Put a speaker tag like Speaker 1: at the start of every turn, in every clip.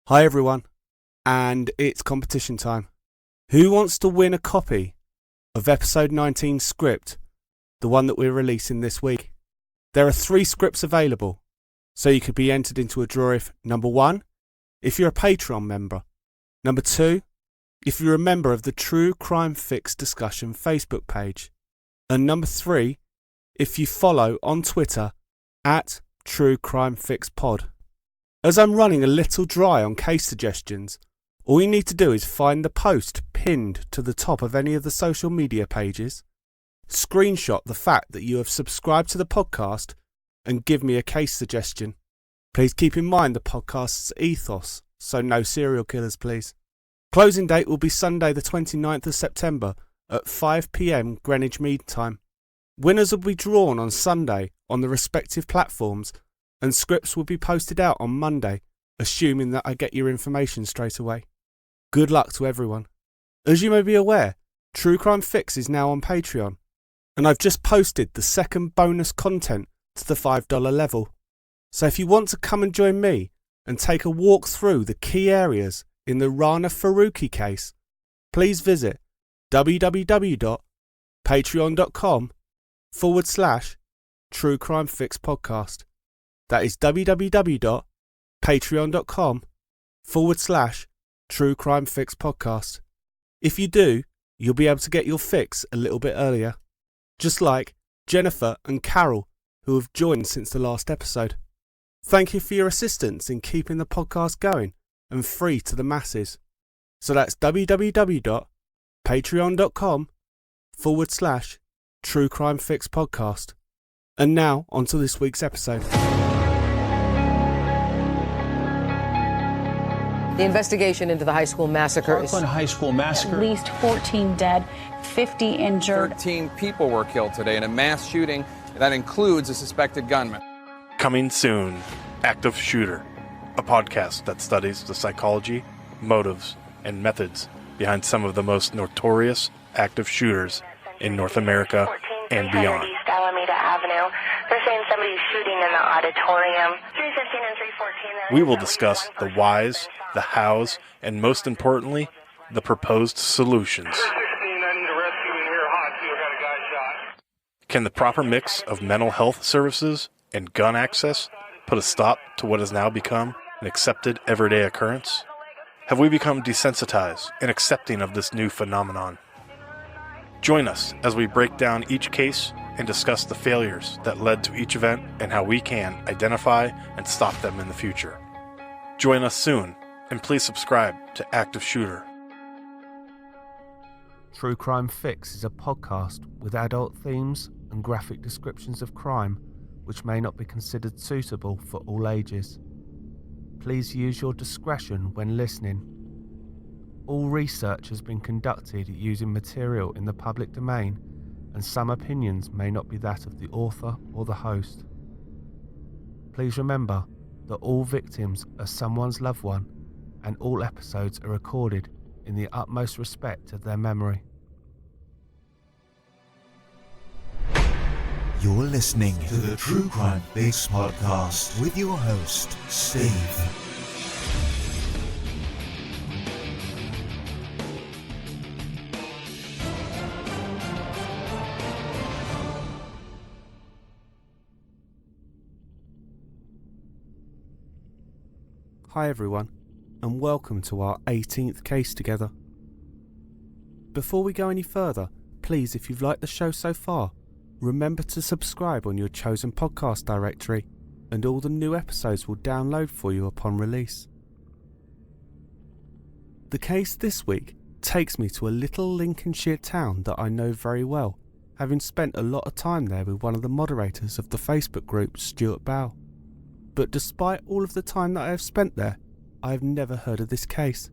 Speaker 1: Hi everyone, and it's competition time. Who wants to win a copy of episode 19 script, the one that we're releasing this week? There are 3 scripts available, so you could be entered into a draw if, number 1, if you're a Patreon member, number 2, if you're a member of the True Crime Fix discussion Facebook page, and number 3, if you follow on Twitter at True Crime Fix Pod. As I'm running a little dry on case suggestions, all you need to do is find the post pinned to the top of any of the social media pages, screenshot the fact that you have subscribed to the podcast, and give me a case suggestion. Please keep in mind the podcast's ethos, so no serial killers please. Closing date will be Sunday the 29th of September at 5 p.m. Greenwich Mean Time. Winners will be drawn on Sunday on the respective platforms, and scripts will be posted out on Monday, assuming that I get your information straight away. Good luck to everyone. As you may be aware, True Crime Fix is now on Patreon, and I've just posted the second bonus content to the $5 level. So if you want to come and join me and take a walk through the key areas in the Rana Faruqi case, please visit www.patreon.com/True Crime Fix Podcast. That is www.patreon.com/True Crime Fix Podcast. If you do, you'll be able to get your fix a little bit earlier. Just like Jennifer and Carol, who have joined since the last episode. Thank you for your assistance in keeping the podcast going and free to the masses. So that's www.patreon.com/True Crime Fix Podcast. And now, on to this week's episode.
Speaker 2: The investigation into the high school massacre
Speaker 3: Parkland High School massacre.
Speaker 4: At least 14 dead, 50 injured.
Speaker 5: 13 people were killed today in a mass shooting that includes a suspected gunman.
Speaker 6: Coming soon, Active Shooter, a podcast that studies the psychology, motives, and methods behind some of the most notorious active shooters in North America and beyond.
Speaker 7: East Alameda Avenue. They're saying somebody's shooting in the auditorium. 315 and 314.
Speaker 6: We will discuss the whys, the hows, and most importantly, the proposed solutions. Can the proper mix of mental health services and gun access put a stop to what has now become an accepted everyday occurrence? Have we become desensitized and accepting of this new phenomenon? Join us as we break down each case and discuss the failures that led to each event and how we can identify and stop them in the future. Join us soon, and please subscribe to Active Shooter.
Speaker 1: True Crime Fix is a podcast with adult themes and graphic descriptions of crime which may not be considered suitable for all ages. Please use your discretion when listening. All research has been conducted using material in the public domain, and some opinions may not be that of the author or the host. Please remember that all victims are someone's loved one, and all episodes are recorded in the utmost respect of their memory.
Speaker 8: You're listening to the True Crime Fix Podcast with your host, Steve.
Speaker 1: Hi everyone, and welcome to our 18th case together. Before we go any further, please, if you've liked the show so far, remember to subscribe on your chosen podcast directory, and all the new episodes will download for you upon release. The case this week takes me to a little Lincolnshire town that I know very well, having spent a lot of time there with one of the moderators of the Facebook group, Stuart Bow. But despite all of the time that I have spent there, I have never heard of this case.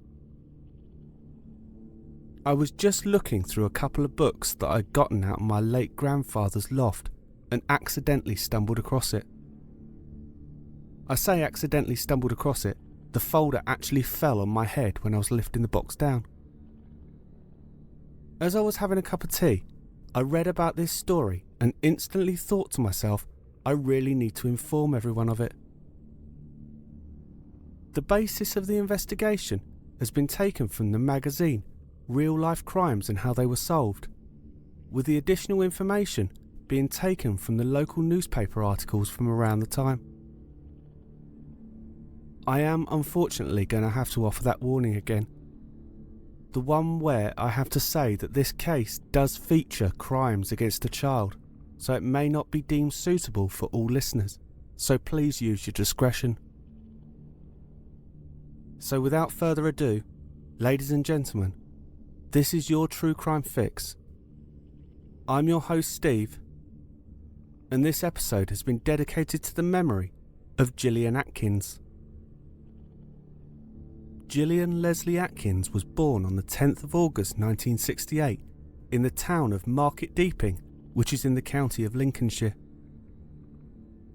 Speaker 1: I was just looking through a couple of books that I'd gotten out of my late grandfather's loft and accidentally stumbled across it. I say accidentally stumbled across it, the folder actually fell on my head when I was lifting the box down. As I was having a cup of tea, I read about this story and instantly thought to myself, I really need to inform everyone of it. The basis of the investigation has been taken from the magazine Real Life Crimes and How They Were Solved, with the additional information being taken from the local newspaper articles from around the time. I am unfortunately going to have to offer that warning again. The one where I have to say that this case does feature crimes against a child, so it may not be deemed suitable for all listeners, so please use your discretion. So without further ado, ladies and gentlemen, this is your True Crime Fix. I'm your host Steve, and this episode has been dedicated to the memory of Gillian Atkins. Gillian Leslie Atkins was born on the 10th of August 1968 in the town of Market Deeping, which is in the county of Lincolnshire.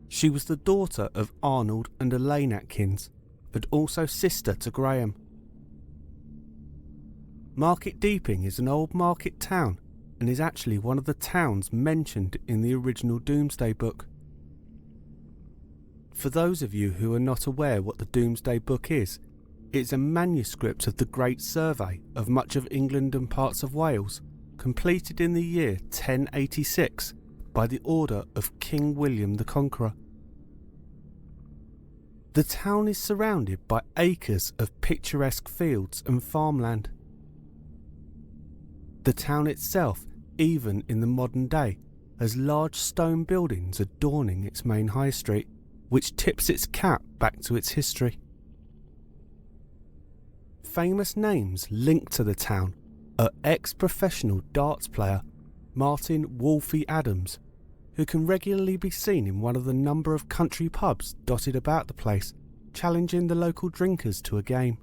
Speaker 1: She was the daughter of Arnold and Elaine Atkins, and also sister to Graham. Market Deeping is an old market town and is actually one of the towns mentioned in the original Domesday Book. For those of you who are not aware what the Domesday Book is, it's a manuscript of the Great Survey of much of England and parts of Wales, completed in the year 1086 by the order of King William the Conqueror. The town is surrounded by acres of picturesque fields and farmland. The town itself, even in the modern day, has large stone buildings adorning its main high street, which tips its cap back to its history. Famous names linked to the town are ex-professional darts player Martin Wolfie Adams, who can regularly be seen in one of the number of country pubs dotted about the place, challenging the local drinkers to a game.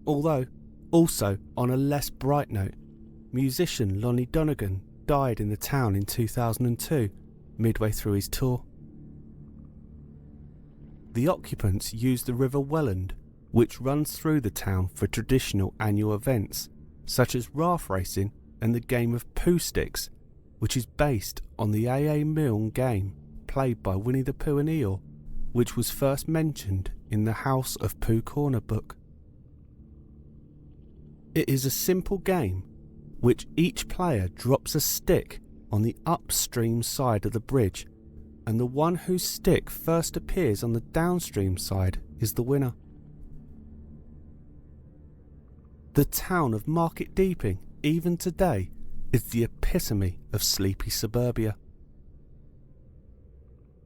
Speaker 1: Although, also on a less bright note, musician Lonnie Donegan died in the town in 2002, midway through his tour. The occupants used the River Welland, which runs through the town for traditional annual events, such as raft racing and the game of Pooh Sticks, which is based on the A.A. Milne game played by Winnie the Pooh and Eeyore, which was first mentioned in the House of Pooh Corner book. It is a simple game which each player drops a stick on the upstream side of the bridge, and the one whose stick first appears on the downstream side is the winner. The town of Market Deeping, even today, is the epitome of sleepy suburbia.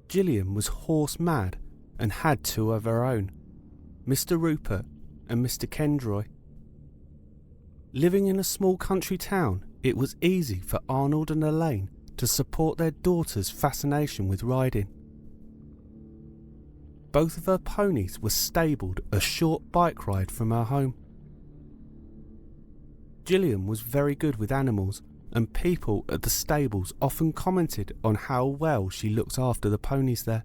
Speaker 1: Gillian was horse mad and had two of her own, Mr. Rupert and Mr. Kendroy. Living in a small country town, it was easy for Arnold and Elaine to support their daughter's fascination with riding. Both of her ponies were stabled a short bike ride from her home. Gillian was very good with animals, and people at the stables often commented on how well she looked after the ponies there.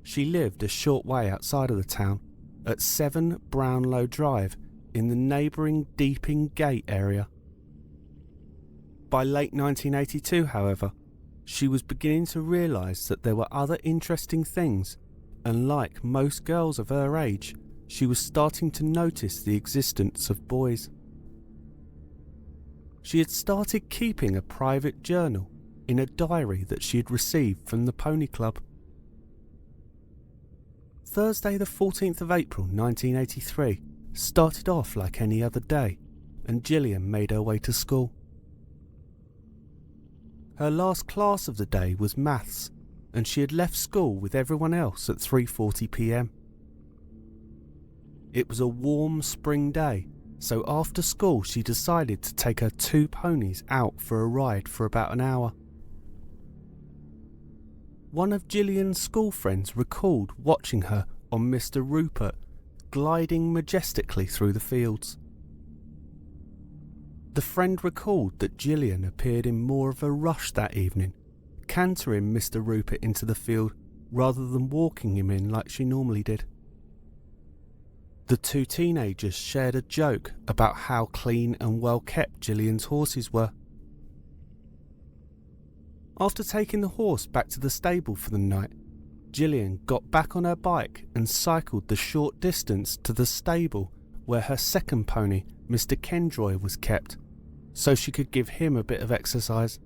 Speaker 1: She lived a short way outside of the town, at 7 Brownlow Drive, in the neighbouring Deeping Gate area. By late 1982, however, she was beginning to realise that there were other interesting things, and like most girls of her age, she was starting to notice the existence of boys. She had started keeping a private journal in a diary that she had received from the Pony Club. Thursday the 14th of April 1983 started off like any other day, and Gillian made her way to school. Her last class of the day was maths, and she had left school with everyone else at 3:40 p.m. It was a warm spring day, so after school she decided to take her 2 ponies out for a ride for about an hour. One of Gillian's school friends recalled watching her on Mr. Rupert gliding majestically through the fields. The friend recalled that Gillian appeared in more of a rush that evening, cantering Mr. Rupert into the field rather than walking him in like she normally did. The 2 teenagers shared a joke about how clean and well kept Gillian's horses were. After taking the horse back to the stable for the night, Gillian got back on her bike and cycled the short distance to the stable where her second pony, Mr. Kendroy, was kept, so she could give him a bit of exercise.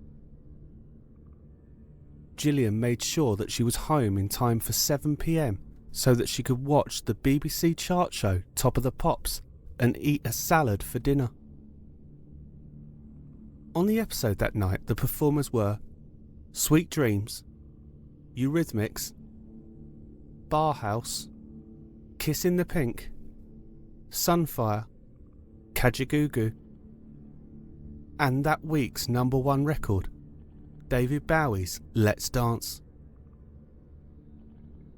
Speaker 1: Gillian made sure that she was home in time for 7 p.m. so that she could watch the BBC chart show Top of the Pops and eat a salad for dinner. On the episode that night, the performers were Sweet Dreams, Eurythmics, Barhouse, Kiss in the Pink, Sunfire, Kajagoogoo, and that week's #1 record, David Bowie's Let's Dance.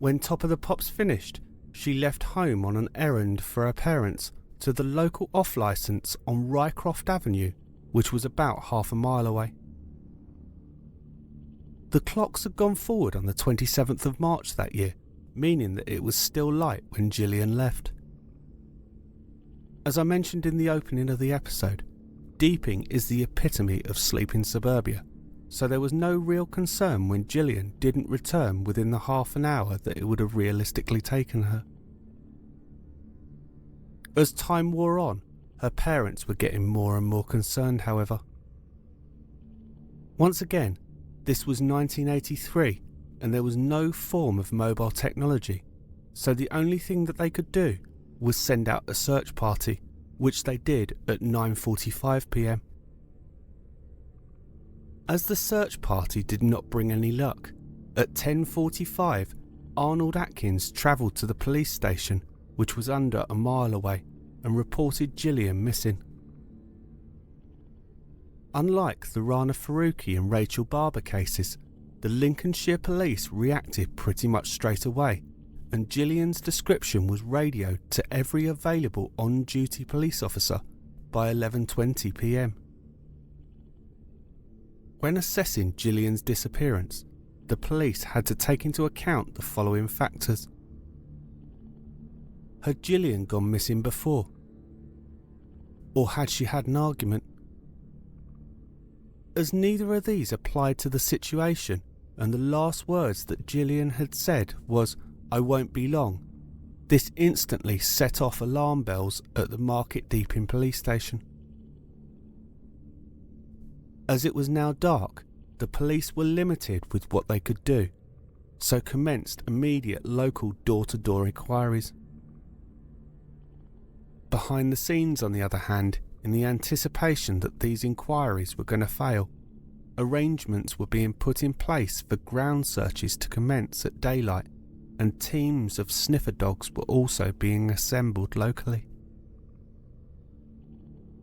Speaker 1: When Top of the Pops finished, she left home on an errand for her parents to the local off-licence on Rycroft Avenue, which was about half a mile away. The clocks had gone forward on the 27th of March that year, meaning that it was still light when Gillian left. As I mentioned in the opening of the episode, Deeping is the epitome of sleep in suburbia, so there was no real concern when Gillian didn't return within the half an hour that it would have realistically taken her. As time wore on, her parents were getting more and more concerned, however. Once again, this was 1983 and there was no form of mobile technology, so the only thing that they could do was send out a search party, which they did at 9:45 p.m. As the search party did not bring any luck, at 10:45 Arnold Atkins travelled to the police station, which was under a mile away, and reported Gillian missing. Unlike the Rana Faruqi and Rachel Barber cases, the Lincolnshire police reacted pretty much straight away, and Gillian's description was radioed to every available on-duty police officer by 11:20 p.m. When assessing Gillian's disappearance, the police had to take into account the following factors. Had Gillian gone missing before? Or had she had an argument? As neither of these applied to the situation, and the last words that Gillian had said was, "I won't be long," this instantly set off alarm bells at the Market Deeping police station. As it was now dark, the police were limited with what they could do, so commenced immediate local door-to-door inquiries. Behind the scenes, on the other hand, in the anticipation that these inquiries were going to fail, arrangements were being put in place for ground searches to commence at daylight, and teams of sniffer dogs were also being assembled locally.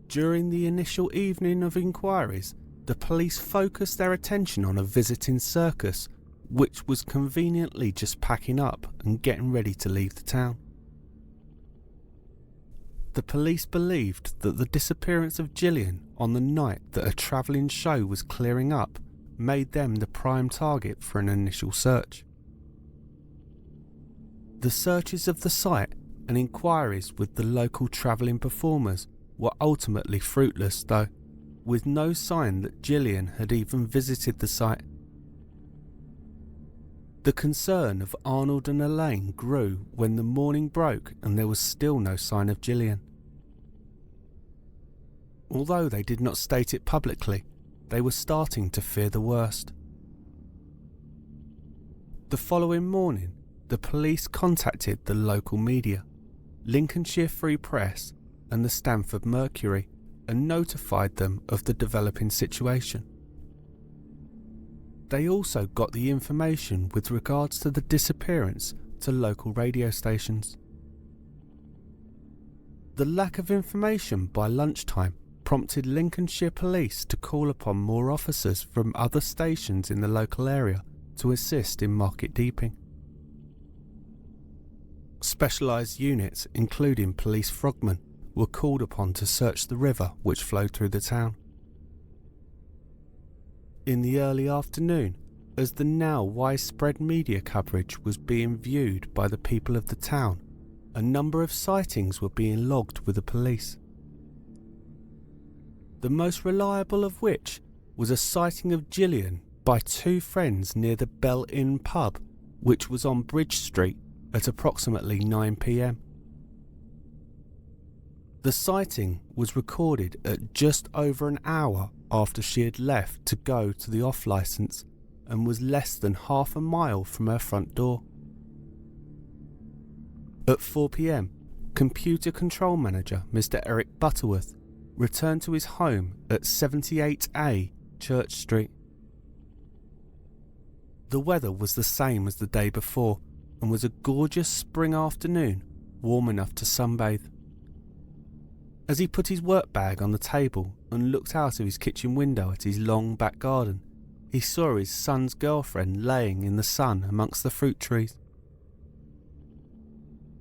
Speaker 1: During the initial evening of inquiries, the police focused their attention on a visiting circus, which was conveniently just packing up and getting ready to leave the town. The police believed that the disappearance of Gillian on the night that a travelling show was clearing up made them the prime target for an initial search. The searches of the site and inquiries with the local travelling performers were ultimately fruitless though, with no sign that Gillian had even visited the site. The concern of Arnold and Elaine grew when the morning broke and there was still no sign of Gillian. Although they did not state it publicly, they were starting to fear the worst. The following morning, the police contacted the local media, Lincolnshire Free Press and the Stamford Mercury, and notified them of the developing situation. They also got the information with regards to the disappearance to local radio stations. The lack of information by lunchtime prompted Lincolnshire Police to call upon more officers from other stations in the local area to assist in market deeping. Specialised units, including police frogmen, were called upon to search the river which flowed through the town. In the early afternoon, as the now widespread media coverage was being viewed by the people of the town, a number of sightings were being logged with the police. The most reliable of which was a sighting of Gillian by two friends near the Bell Inn pub, which was on Bridge Street at approximately 9 p.m. The sighting was recorded at just over an hour after she had left to go to the off-licence and was less than half a mile from her front door. At 4 p.m, Computer Control Manager Mr. Eric Butterworth returned to his home at 78A Church Street. The weather was the same as the day before and was a gorgeous spring afternoon, warm enough to sunbathe. As he put his work bag on the table and looked out of his kitchen window at his long back garden, he saw his son's girlfriend laying in the sun amongst the fruit trees.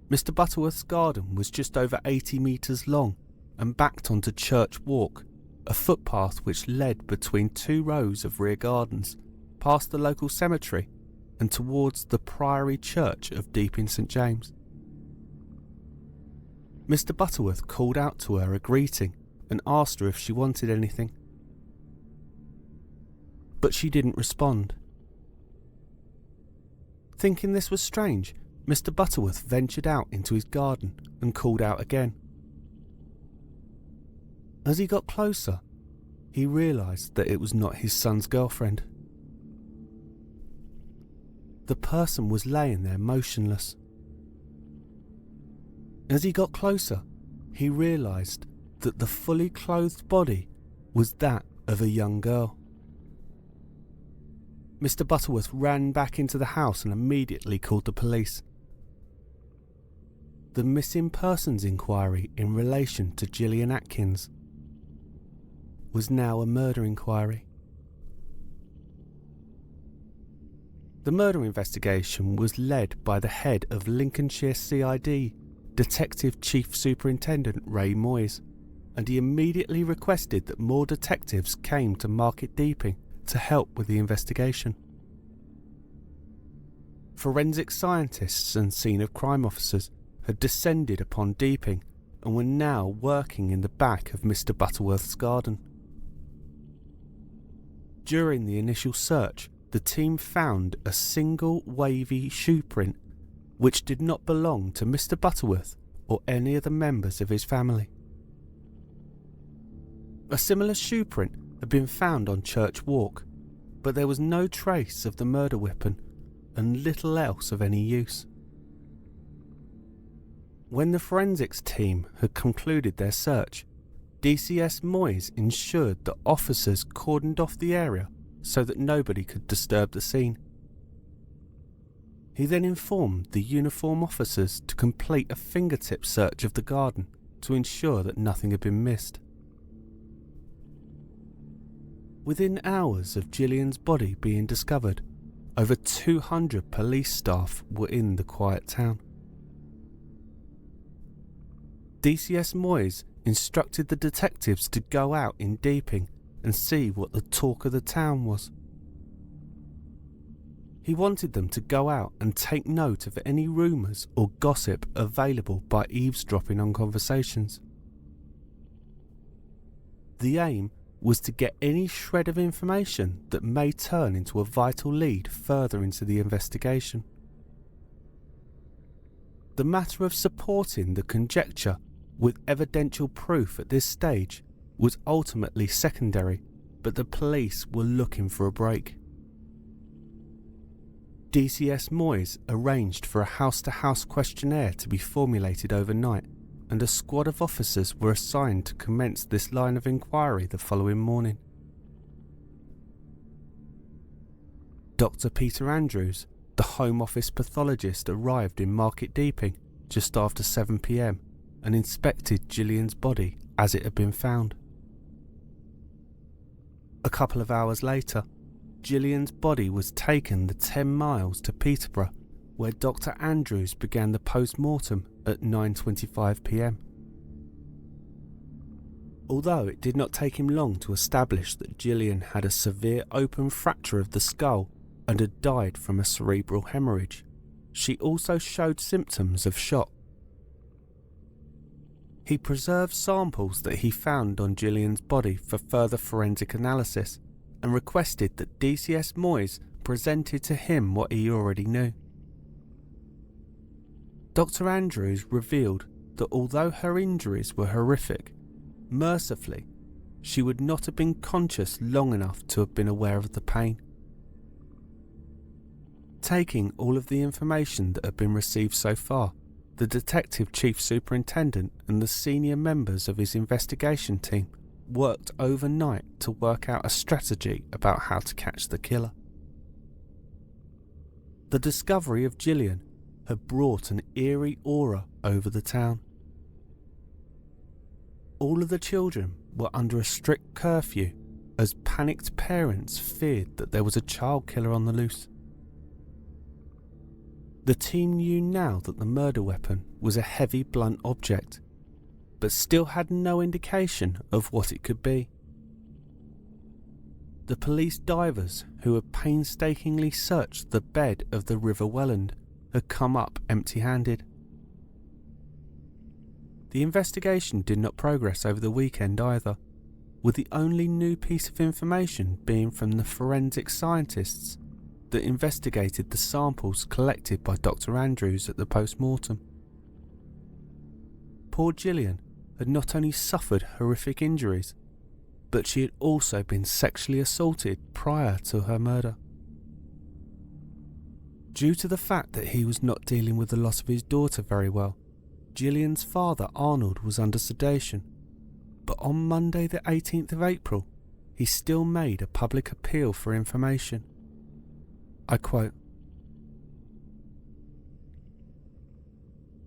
Speaker 1: Mr. Butterworth's garden was just over 80 metres long and backed onto Church Walk, a footpath which led between two rows of rear gardens, past the local cemetery and towards the Priory Church of Deeping St James. Mr. Butterworth called out to her a greeting and asked her if she wanted anything. But she didn't respond. Thinking this was strange, Mr. Butterworth ventured out into his garden and called out again. As he got closer, he realised that it was not his son's girlfriend. The person was laying there motionless. As he got closer, he realised that the fully clothed body was that of a young girl. Mr. Butterworth ran back into the house and immediately called the police. The missing persons inquiry in relation to Gillian Atkins was now a murder inquiry. The murder investigation was led by the head of Lincolnshire CID, Detective Chief Superintendent Ray Moyes, and he immediately requested that more detectives came to Market Deeping to help with the investigation. Forensic scientists and scene of crime officers had descended upon Deeping and were now working in the back of Mr. Butterworth's garden. During the initial search, the team found a single wavy shoe print which did not belong to Mr. Butterworth or any of the members of his family. A similar shoe print had been found on Church Walk, but there was no trace of the murder weapon and little else of any use. When the forensics team had concluded their search, DCS Moyes ensured that officers cordoned off the area so that nobody could disturb the scene. He then informed the uniform officers to complete a fingertip search of the garden to ensure that nothing had been missed. Within hours of Gillian's body being discovered, over 200 police staff were in the quiet town. DCS Moyes instructed the detectives to go out in Deeping and see what the talk of the town was. He wanted them to go out and take note of any rumours or gossip available by eavesdropping on conversations. The aim was to get any shred of information that may turn into a vital lead further into the investigation. The matter of supporting the conjecture with evidential proof at this stage was ultimately secondary, but the police were looking for a break. DCS Moyes arranged for a house-to-house questionnaire to be formulated overnight, and a squad of officers were assigned to commence this line of inquiry the following morning. Dr. Peter Andrews, the Home Office pathologist, arrived in Market Deeping just after 7 p.m. and inspected Gillian's body as it had been found. A couple of hours later, Gillian's body was taken the 10 miles to Peterborough, where Dr. Andrews began the post-mortem at 9:25 p.m. Although it did not take him long to establish that Gillian had a severe open fracture of the skull and had died from a cerebral hemorrhage, she also showed symptoms of shock. He preserved samples that he found on Gillian's body for further forensic analysis and requested that DCS Moyes presented to him what he already knew. Dr. Andrews revealed that although her injuries were horrific, mercifully, she would not have been conscious long enough to have been aware of the pain. Taking all of the information that had been received so far, the Detective Chief Superintendent and the senior members of his investigation team worked overnight to work out a strategy about how to catch the killer. The discovery of Gillian had brought an eerie aura over the town. All of the children were under a strict curfew as panicked parents feared that there was a child killer on the loose. The team knew now that the murder weapon was a heavy blunt object, but still had no indication of what it could be. The police divers who had painstakingly searched the bed of the River Welland had come up empty-handed. The investigation did not progress over the weekend either, with the only new piece of information being from the forensic scientists that investigated the samples collected by Dr. Andrews at the post-mortem. Poor Gillian had not only suffered horrific injuries, but she had also been sexually assaulted prior to her murder. Due to the fact that he was not dealing with the loss of his daughter very well, Gillian's father Arnold was under sedation, but on Monday the 18th of April, he still made a public appeal for information. I quote,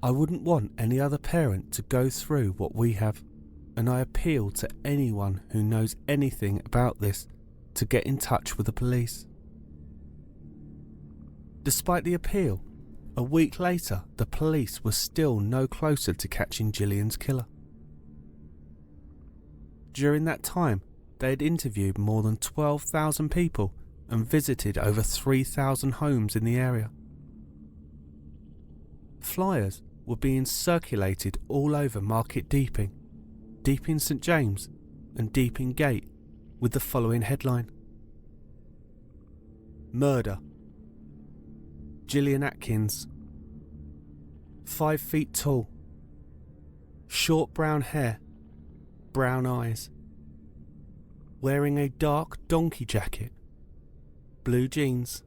Speaker 1: "I wouldn't want any other parent to go through what we have, and I appeal to anyone who knows anything about this to get in touch with the police." Despite the appeal, a week later the police were still no closer to catching Gillian's killer. During that time, they had interviewed more than 12,000 people and visited over 3,000 homes in the area. Flyers were being circulated all over Market Deeping, Deeping St James and Deeping Gate with the following headline: Murder. Gillian Atkins. 5 feet tall. Short brown hair. Brown eyes. Wearing a dark donkey jacket. Blue jeans.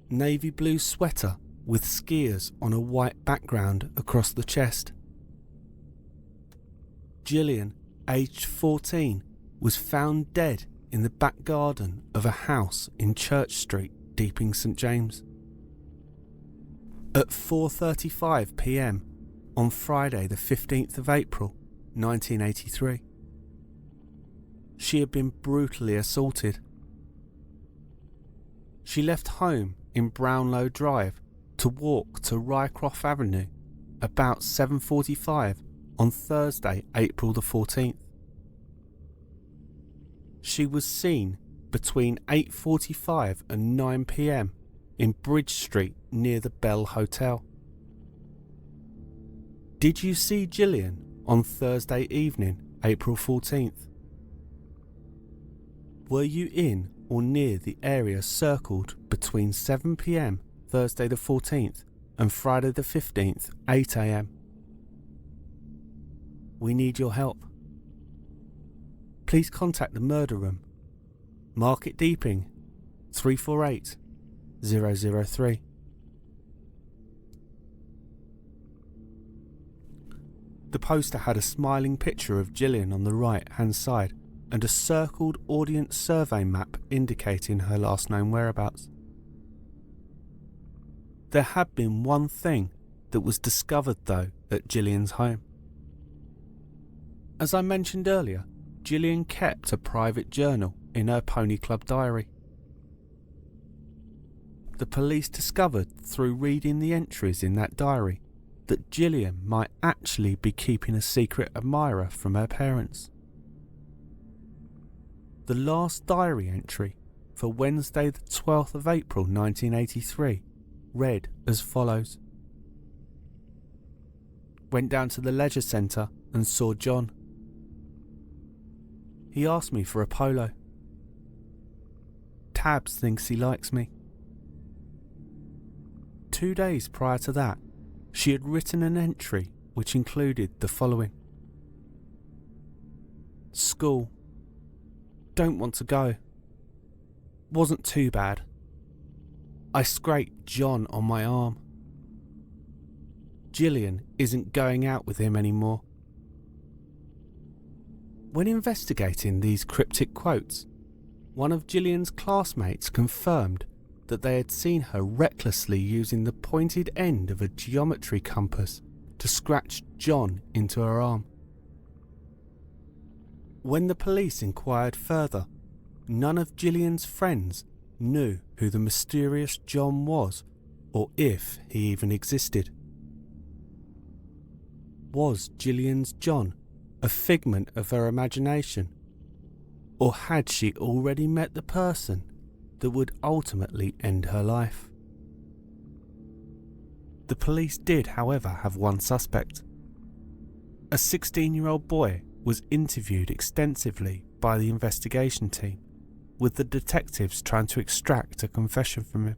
Speaker 1: Navy blue sweater with skiers on a white background across the chest. Gillian, aged 14, was found dead in the back garden of a house in Church Street, Deeping St James. At 4:35 p.m. on Friday the 15th of April 1983. She had been brutally assaulted. She left home in Brownlow Drive to walk to Rycroft Avenue about 7:45 on Thursday, April the 14th. She was seen between 8:45 and 9 p.m. in Bridge Street near the Bell Hotel. Did you see Gillian on Thursday evening, April 14th? Were you in or near the area circled between 7 p.m. Thursday the 14th and Friday the 15th, 8 a.m? We need your help. Please contact the murder room. Market Deeping, 348 003. The poster had a smiling picture of Gillian on the right-hand side and a circled audience survey map indicating her last known whereabouts. There had been one thing that was discovered though at Gillian's home. As I mentioned earlier, Gillian kept a private journal in her Pony Club diary. The police discovered through reading the entries in that diary that Gillian might actually be keeping a secret admirer from her parents. The last diary entry for Wednesday the 12th of April 1983 read as follows: Went down to the leisure centre and saw John. He asked me for a polo. Tabs thinks he likes me. 2 days prior to that, she had written an entry which included the following: School. Don't want to go. Wasn't too bad. I scraped John on my arm. Gillian isn't going out with him anymore. When investigating these cryptic quotes, one of Gillian's classmates confirmed that they had seen her recklessly using the pointed end of a geometry compass to scratch John into her arm. When the police inquired further, none of Gillian's friends knew who the mysterious John was, or if he even existed. Was Gillian's John a figment of her imagination, or had she already met the person that would ultimately end her life? The police did, however, have one suspect. A 16-year-old boy was interviewed extensively by the investigation team, with the detectives trying to extract a confession from him.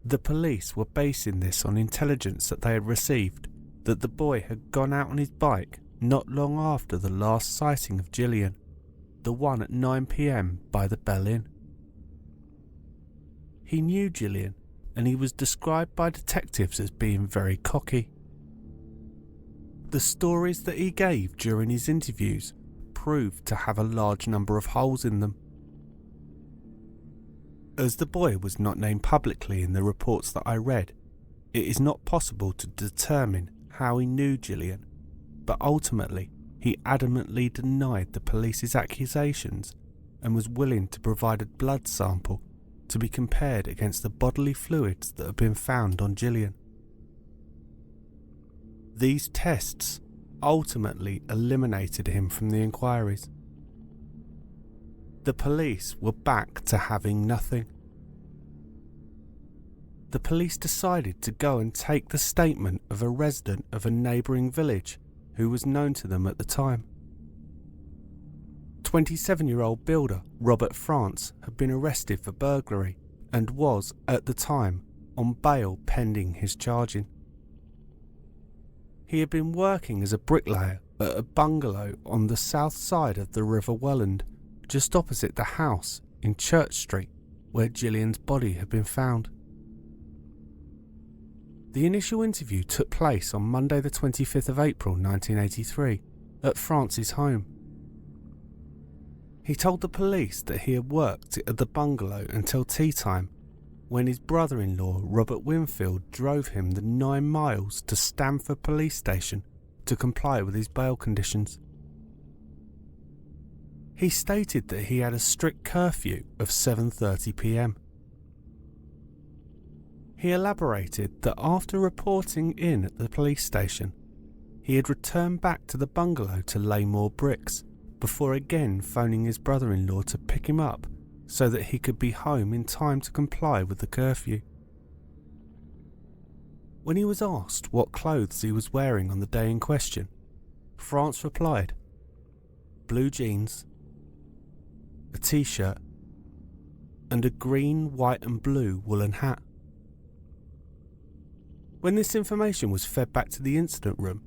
Speaker 1: The police were basing this on intelligence that they had received that the boy had gone out on his bike not long after the last sighting of Gillian, the one at 9 p.m. by the Bell Inn. He knew Gillian, and he was described by detectives as being very cocky. The stories that he gave during his interviews proved to have a large number of holes in them. As the boy was not named publicly in the reports that I read, it is not possible to determine how he knew Gillian, but ultimately he adamantly denied the police's accusations and was willing to provide a blood sample to be compared against the bodily fluids that had been found on Gillian. These tests ultimately eliminated him from the inquiries. The police were back to having nothing. The police decided to go and take the statement of a resident of a neighbouring village who was known to them at the time. 27-year-old builder Robert France had been arrested for burglary and was, at the time, on bail pending his charging. He had been working as a bricklayer at a bungalow on the south side of the River Welland, just opposite the house in Church Street where Gillian's body had been found. The initial interview took place on Monday the 25th of April 1983 at France's home. He told the police that he had worked at the bungalow until tea time, when his brother-in-law Robert Winfield drove him the 9 miles to Stamford Police Station to comply with his bail conditions. He stated that he had a strict curfew of 7:30 p.m. He elaborated that after reporting in at the police station, he had returned back to the bungalow to lay more bricks, before again phoning his brother-in-law to pick him up so that he could be home in time to comply with the curfew. When he was asked what clothes he was wearing on the day in question, France replied, blue jeans, a t-shirt, and a green, white and blue woolen hat. When this information was fed back to the incident room,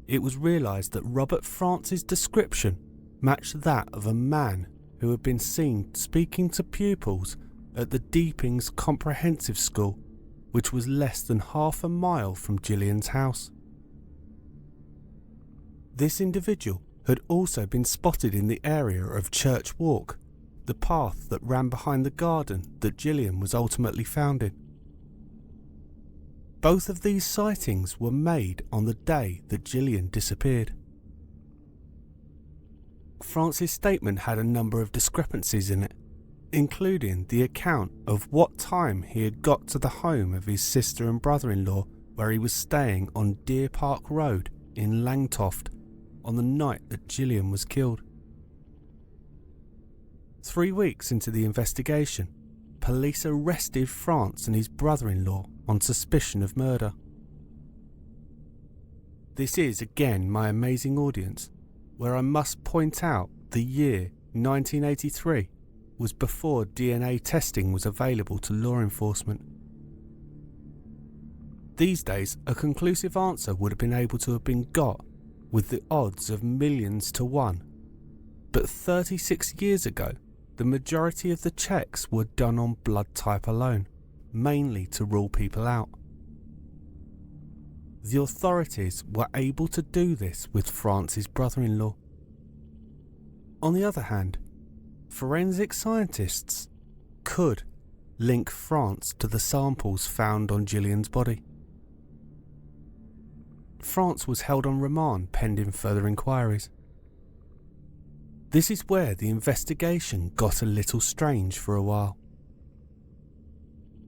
Speaker 1: it was realised that Robert France's description matched that of a man who had been seen speaking to pupils at the Deepings Comprehensive School, which was less than half a mile from Gillian's house. This individual had also been spotted in the area of Church Walk, the path that ran behind the garden that Gillian was ultimately found in. Both of these sightings were made on the day that Gillian disappeared. France's statement had a number of discrepancies in it, including the account of what time he had got to the home of his sister and brother-in-law, where he was staying on Deer Park Road in Langtoft on the night that Gillian was killed. 3 weeks into the investigation, police arrested France and his brother-in-law on suspicion of murder. This is again my amazing audience, where I must point out the year 1983 was before DNA testing was available to law enforcement. These days, a conclusive answer would have been able to have been got with the odds of millions to 1. But 36 years ago, the majority of the checks were done on blood type alone, mainly to rule people out. The authorities were able to do this with France's brother-in-law. On the other hand, forensic scientists could link France to the samples found on Gillian's body. France was held on remand pending further inquiries. This is where the investigation got a little strange for a while.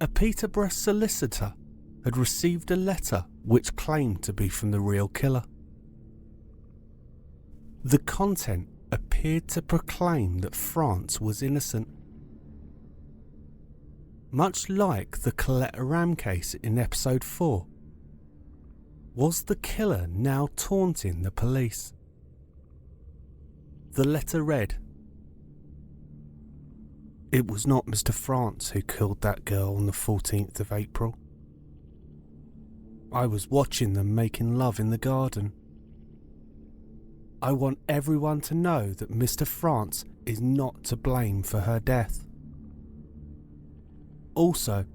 Speaker 1: A Peterborough solicitor had received a letter which claimed to be from the real killer. The content appeared to proclaim that France was innocent. Much like the Colette Ram case in episode 4, was the killer now taunting the police? The letter read, "It was not Mr. France who killed that girl on the 14th of April. I was watching them making love in the garden. I want everyone to know that Mr. France is not to blame for her death. Also,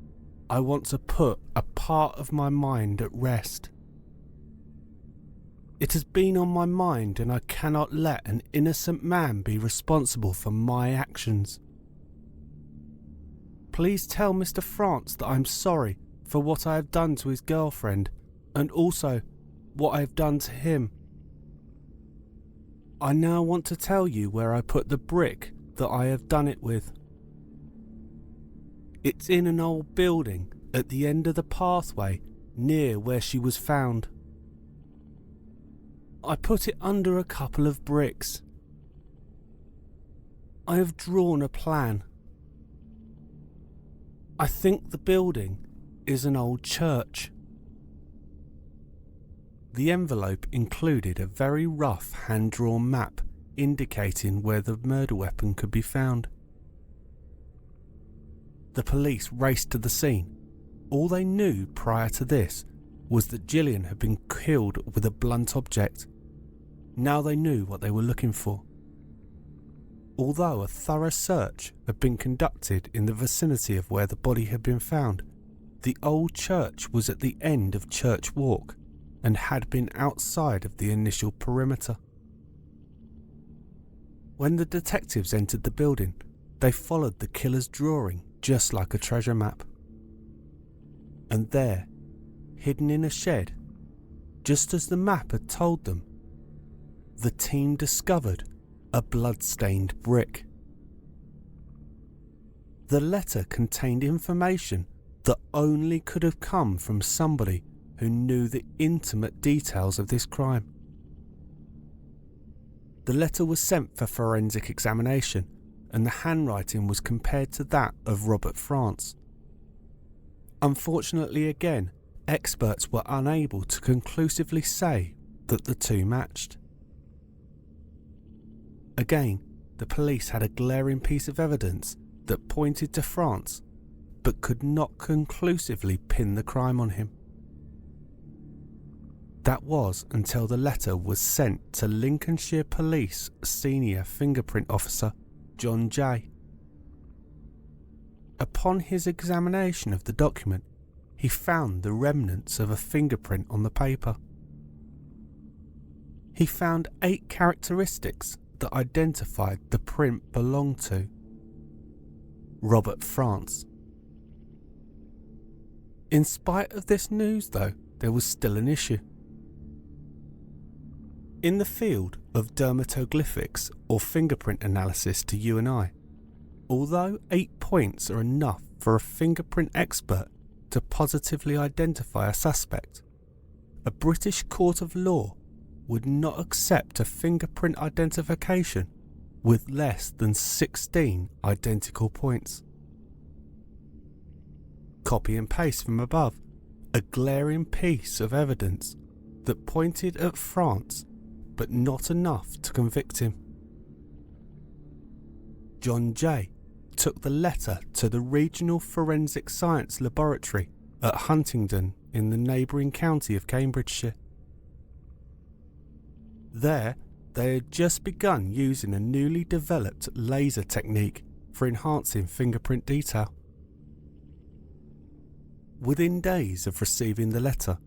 Speaker 1: I want to put a part of my mind at rest. It has been on my mind and I cannot let an innocent man be responsible for my actions. Please tell Mr. France that I'm sorry for what I have done to his girlfriend and also what I have done to him. I now want to tell you where I put the brick that I have done it with. It's in an old building at the end of the pathway near where she was found. I put it under a couple of bricks. I have drawn a plan. I think the building is an old church." The envelope included a very rough hand-drawn map indicating where the murder weapon could be found. The police raced to the scene. All they knew prior to this was that Gillian had been killed with a blunt object. Now they knew what they were looking for. Although a thorough search had been conducted in the vicinity of where the body had been found, the old church was at the end of Church Walk and had been outside of the initial perimeter. When the detectives entered the building, they followed the killer's drawing just like a treasure map. And there, hidden in a shed, just as the map had told them, the team discovered a blood-stained brick. The letter contained information that only could have come from somebody who knew the intimate details of this crime. The letter was sent for forensic examination, and the handwriting was compared to that of Robert France. Unfortunately again, experts were unable to conclusively say that the two matched. Again, the police had a glaring piece of evidence that pointed to France, but could not conclusively pin the crime on him. That was until the letter was sent to Lincolnshire Police Senior Fingerprint Officer John Jay. Upon his examination of the document, he found the remnants of a fingerprint on the paper. He found 8 characteristics that identified the print belonged to Robert France. In spite of this news though, there was still an issue. In the field of dermatoglyphics or fingerprint analysis to you and I, although 8 points are enough for a fingerprint expert to positively identify a suspect, a British court of law would not accept a fingerprint identification with less than 16 identical points. Copy and paste from above a glaring piece of evidence that pointed at France, but not enough to convict him. John Jay took the letter to the Regional Forensic Science Laboratory at Huntingdon in the neighbouring county of Cambridgeshire. There, they had just begun using a newly developed laser technique for enhancing fingerprint detail. Within days of receiving the letter,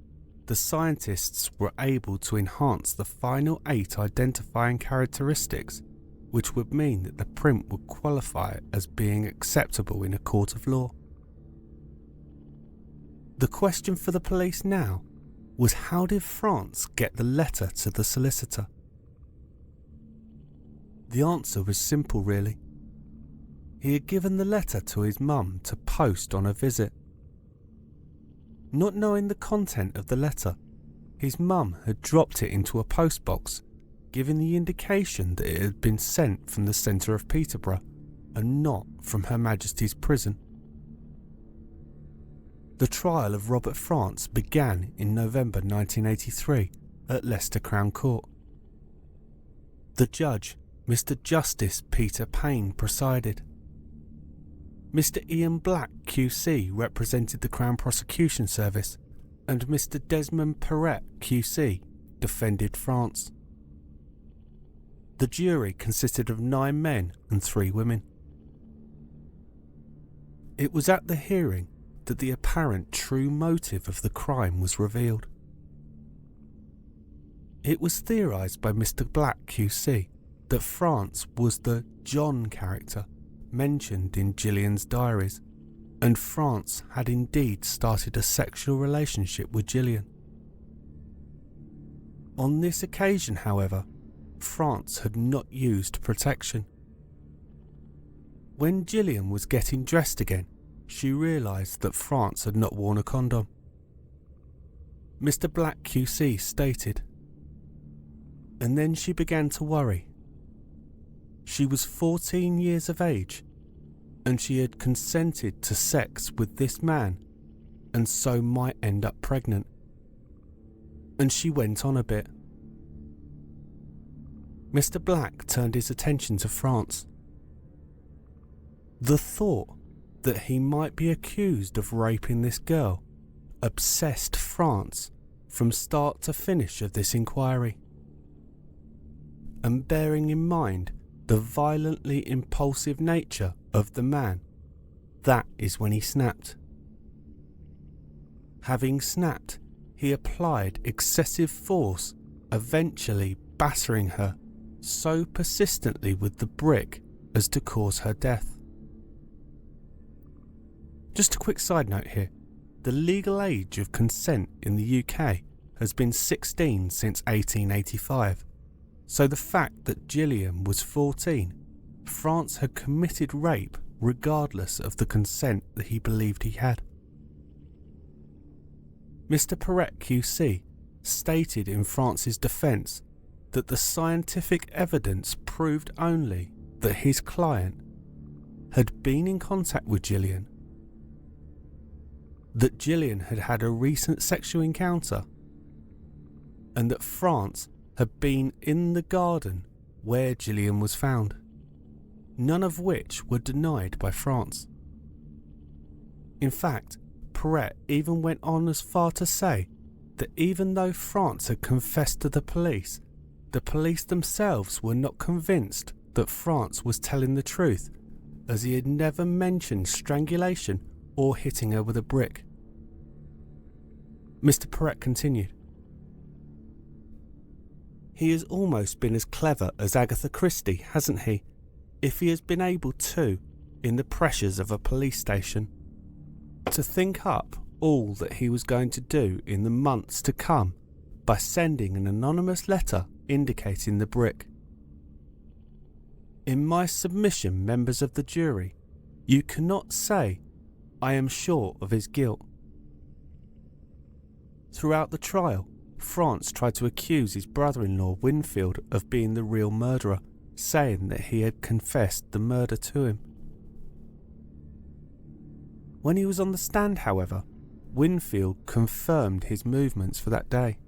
Speaker 1: the scientists were able to enhance the final 8 identifying characteristics, which would mean that the print would qualify as being acceptable in a court of law. The question for the police now was, how did France get the letter to the solicitor? The answer was simple, really. He had given the letter to his mum to post on a visit. Not knowing the content of the letter, his mum had dropped it into a postbox, giving the indication that it had been sent from the centre of Peterborough and not from Her Majesty's prison. The trial of Robert France began in November 1983 at Leicester Crown Court. The judge, Mr. Justice Peter Payne, presided. Mr. Ian Black QC represented the Crown Prosecution Service, and Mr. Desmond Perrett QC defended France. The jury consisted of 9 men and 3 women. It was at the hearing that the apparent true motive of the crime was revealed. It was theorised by Mr. Black QC that France was the John character mentioned in Gillian's diaries, and France had indeed started a sexual relationship with Gillian. On this occasion, however, France had not used protection. When Gillian was getting dressed again, she realised that France had not worn a condom. Mr. Black QC stated, and then she began to worry. She was 14 years of age, and she had consented to sex with this man, and so might end up pregnant. And she went on a bit. Mr. Black turned his attention to France. The thought that he might be accused of raping this girl obsessed France from start to finish of this inquiry. And bearing in mind the violently impulsive nature of the man, that is when he snapped. Having snapped, he applied excessive force, eventually battering her so persistently with the brick as to cause her death. Just a quick side note here, the legal age of consent in the UK has been 16 since 1885. So the fact that Gillian was 14, France had committed rape regardless of the consent that he believed he had. Mr. Perrett QC stated in France's defence that the scientific evidence proved only that his client had been in contact with Gillian, that Gillian had had a recent sexual encounter, and that France had been in the garden where Gillian was found, none of which were denied by France. In fact, Perrett even went on as far to say that even though France had confessed to the police themselves were not convinced that France was telling the truth, as he had never mentioned strangulation or hitting her with a brick. Mr. Perrett continued, "He has almost been as clever as Agatha Christie, hasn't he, if he has been able to, in the pressures of a police station, to think up all that he was going to do in the months to come by sending an anonymous letter indicating the brick. In my submission, members of the jury, you cannot say I am sure of his guilt." Throughout the trial, France tried to accuse his brother-in-law Winfield of being the real murderer, saying that he had confessed the murder to him. When he was on the stand, however, Winfield confirmed his movements for that day.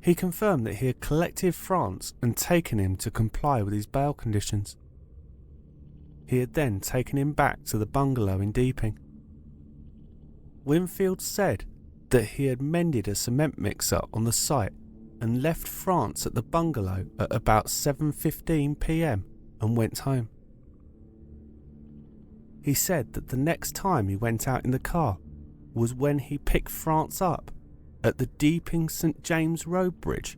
Speaker 1: He confirmed that he had collected France and taken him to comply with his bail conditions. He had then taken him back to the bungalow in Deeping. Winfield said that he had mended a cement mixer on the site and left France at the bungalow at about 7:15 p.m. and went home. He said that the next time he went out in the car was when he picked France up at the Deeping St James Road bridge,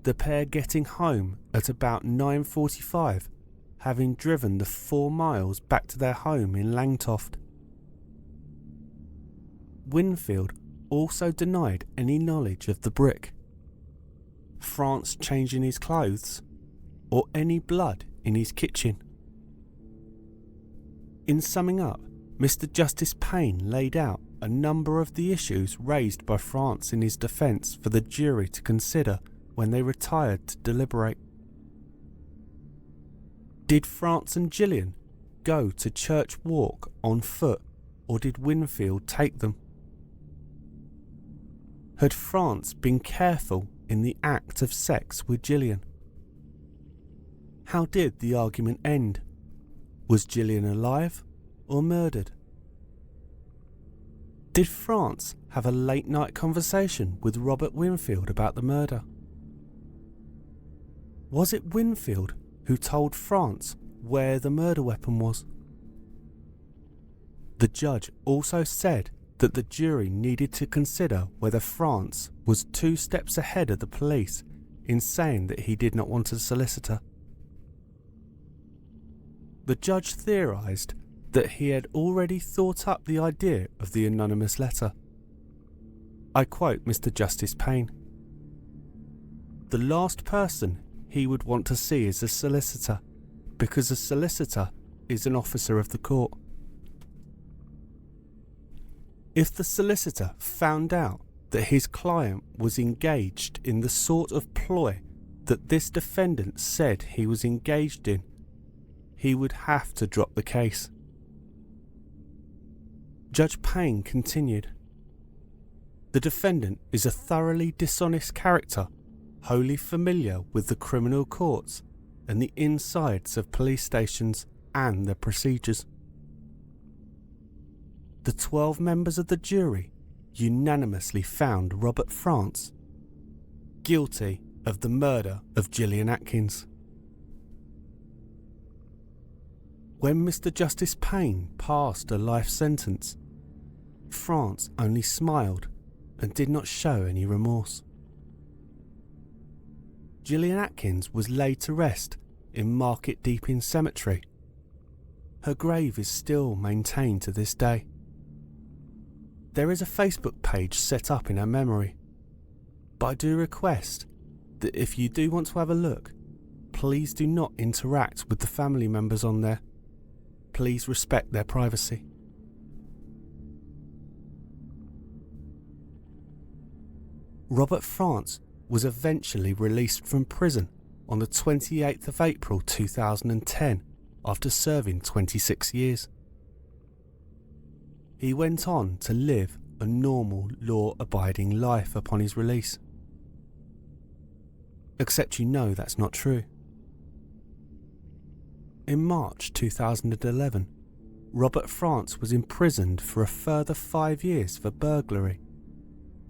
Speaker 1: the pair getting home at about 9:45, having driven the 4 miles back to their home in Langtoft. Winfield also denied any knowledge of the brick, France changing his clothes, or any blood in his kitchen. In summing up, Mr. Justice Payne laid out a number of the issues raised by France in his defence for the jury to consider when they retired to deliberate. Did France and Gillian go to Church Walk on foot, or did Winfield take them? Had France been careful in the act of sex with Gillian? How did the argument end? Was Gillian alive or murdered? Did France have a late-night conversation with Robert Winfield about the murder? Was it Winfield who told France where the murder weapon was? The judge also said that the jury needed to consider whether France was 2 steps ahead of the police in saying that he did not want a solicitor. The judge theorised that he had already thought up the idea of the anonymous letter. I quote Mr. Justice Payne. The last person he would want to see is a solicitor, because a solicitor is an officer of the court. If the solicitor found out that his client was engaged in the sort of ploy that this defendant said he was engaged in, he would have to drop the case. Judge Payne continued, the defendant is a thoroughly dishonest character, wholly familiar with the criminal courts and the insides of police stations and their procedures. The 12 members of the jury unanimously found Robert France guilty of the murder of Gillian Atkins. When Mr. Justice Payne passed a life sentence, France only smiled and did not show any remorse. Gillian Atkins was laid to rest in Market Deeping Cemetery. Her grave is still maintained to this day. There is a Facebook page set up in her memory, but I do request that if you do want to have a look, please do not interact with the family members on there. Please respect their privacy. Robert France was eventually released from prison on the 28th of April 2010 after serving 26 years. He went on to live a normal, law-abiding life upon his release. Except you know that's not true. In March 2011, Robert France was imprisoned for a further 5 years for burglary,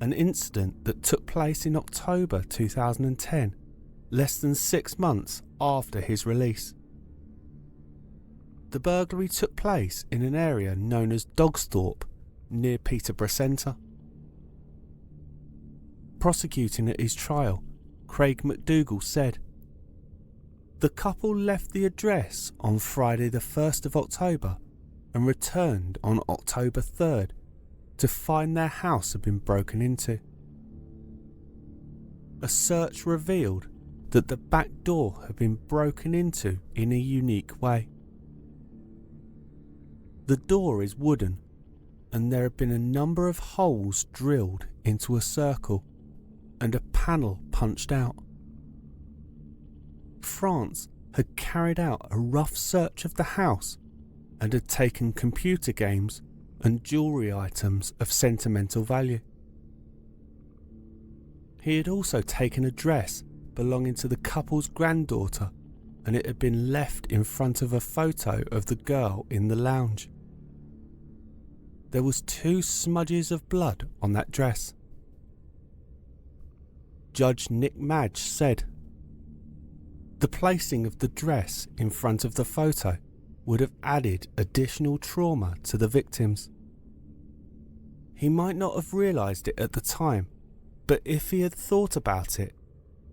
Speaker 1: an incident that took place in October 2010, less than 6 months after his release. The burglary took place in an area known as Dogsthorpe, near Peterborough Centre. Prosecuting at his trial, Craig McDougall said, "The couple left the address on Friday the 1st of October and returned on October 3rd to find their house had been broken into. A search revealed that the back door had been broken into in a unique way. The door is wooden, and there had been a number of holes drilled into a circle and a panel punched out. France had carried out a rough search of the house and had taken computer games and jewellery items of sentimental value. He had also taken a dress belonging to the couple's granddaughter, and it had been left in front of a photo of the girl in the lounge. there was 2 smudges of blood on that dress. Judge Nick Madge said, "The placing of the dress in front of the photo would have added additional trauma to the victims. He might not have realised it at the time, but if he had thought about it,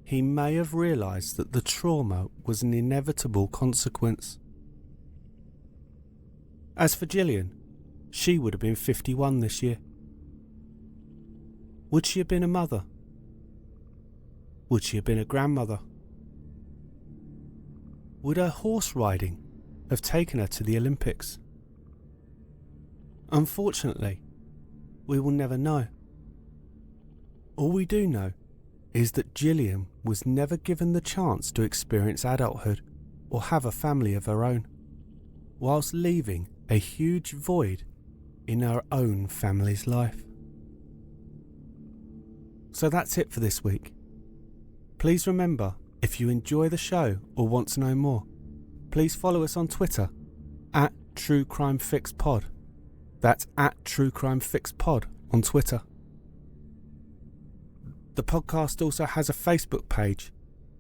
Speaker 1: he may have realised that the trauma was an inevitable consequence." As for Gillian, she would have been 51 this year. Would she have been a mother? Would she have been a grandmother? Would her horse riding have taken her to the Olympics? Unfortunately, we will never know. All we do know is that Gillian was never given the chance to experience adulthood or have a family of her own, whilst leaving a huge void in her own family's life. So that's it for this week. Please remember, if you enjoy the show or want to know more, please follow us on Twitter at TrueCrimeFixPod. That's at TrueCrimeFixPod on Twitter. The podcast also has a Facebook page,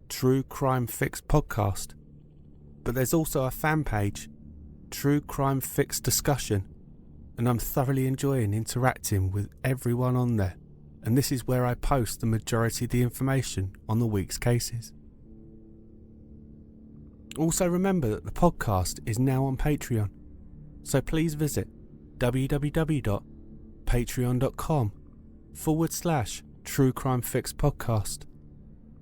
Speaker 1: True Crime Fix Podcast, but there's also a fan page, True Crime Fix Discussion, and I'm thoroughly enjoying interacting with everyone on there, and this is where I post the majority of the information on the week's cases. Also remember that the podcast is now on Patreon, so please visit www.patreon.com/True Crime Fix Podcast.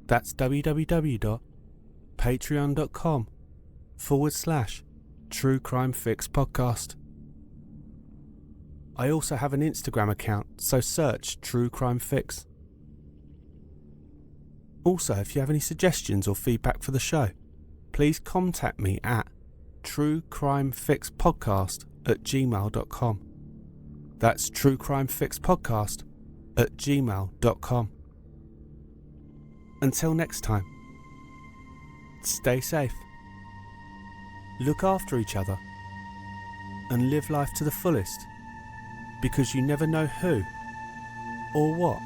Speaker 1: That's www.patreon.com/True Crime Fix Podcast. I also have an Instagram account, so search True Crime Fix. Also, if you have any suggestions or feedback for the show, please contact me at truecrimefixpodcast@gmail.com. That's truecrimefixpodcast@gmail.com. Until next time, stay safe, look after each other, and live life to the fullest, because you never know who or what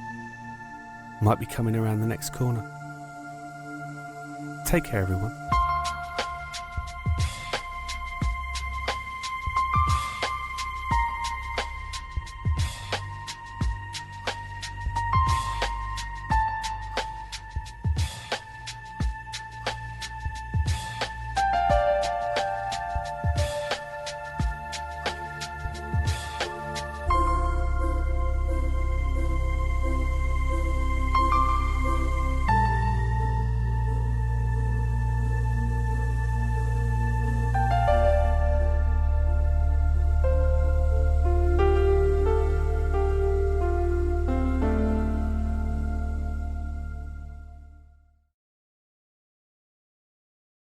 Speaker 1: might be coming around the next corner. Take care, everyone.